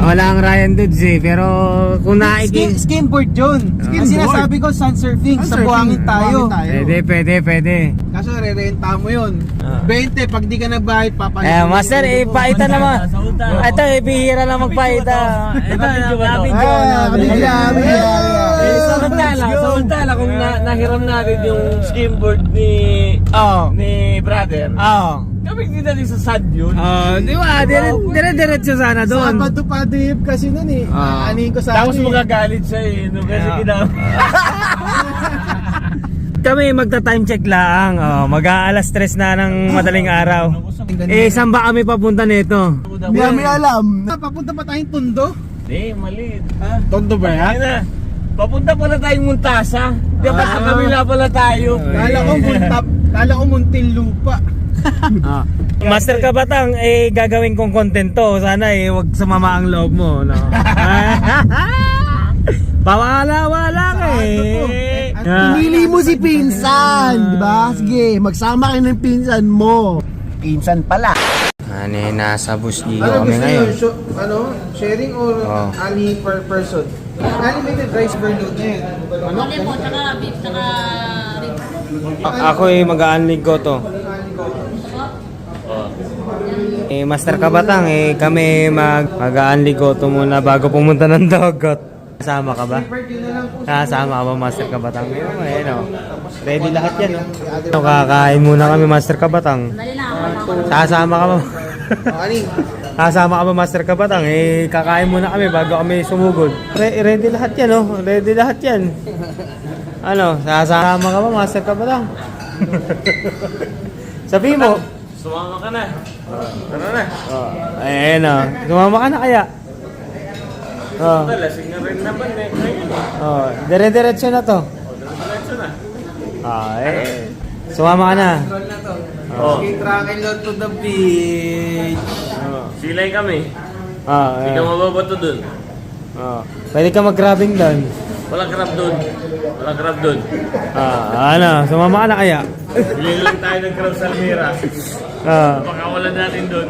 Wala ang Ryan Dudes eh, pero kung Skimboard yun. Ang sinasabi ko, sun surfing. Sa buhangin tayo. Pwede. Kaso re-renta mo yun. 20, pag di ka nagbayad, papalit. Master, ipaita naman. Ito, bihira lang magpaita. Ito, Samantala kung nahiram natin yung skimboard ni brother. Kami din natin sa sand yun. Di ba? Dire-diretso sana doon. Sabado pa dip kasi nun eh. Aanihin ko sa Tapos magagalit siya eh. No, kasi Kami magta-time check lang. Mag-aalas 3 na ng madaling araw. Saan ba kami papunta nito? May alam. Papunta pa tayong Tondo? Hindi, mali. Tondo ba yan? Papunta pala tayong Muntasa. Di ba kabila pala tayo? Kala ko Muntinlupa. Master Kabatang, gagawin kong content to. Sana wag sumama ang loob mo, no? Pawala-wala ka Pinili mo si Pinsan, di ba? Sige, magsama kayo ng pinsan mo. Pinsan pala. Nasa Busgigo kami ngayon. Sharing or ali per person? Unlimited rice per load na yun. Mali po, tsaka beef, tsaka ribs. Ako mag-aanlig ko to. Master Kabatang, kami mag-aanlig ko to muna bago pumunta ng dagat. Kasama ka ba? Kasama ka ba, Master Kabatang? Ready lahat yan, no? Kakain muna kami, Master Kabatang. Dali na ako. Kasama ka ba? Kasama ka ba, Master Kabatang? Kakain muna kami bago kami sumugod. Ready lahat yan, no? Ready lahat yan. Sasama ka ba, Master Kabatang? Sabi mo. Sumama ka na. Tara na. Sumama ka na kaya? Lasing na rin naman eh. Dire-diretso na to. Diretso na. Sumama ka na. Tracking load to the beach. Silay kami. Hindi ka mababato dun. Pwede ka mag-grabbing doon. Walang grab dun. Walang grab dun. Sumama ka na kaya? Bilhin lang tayo ng grab sa Almira. Baka wala natin dun.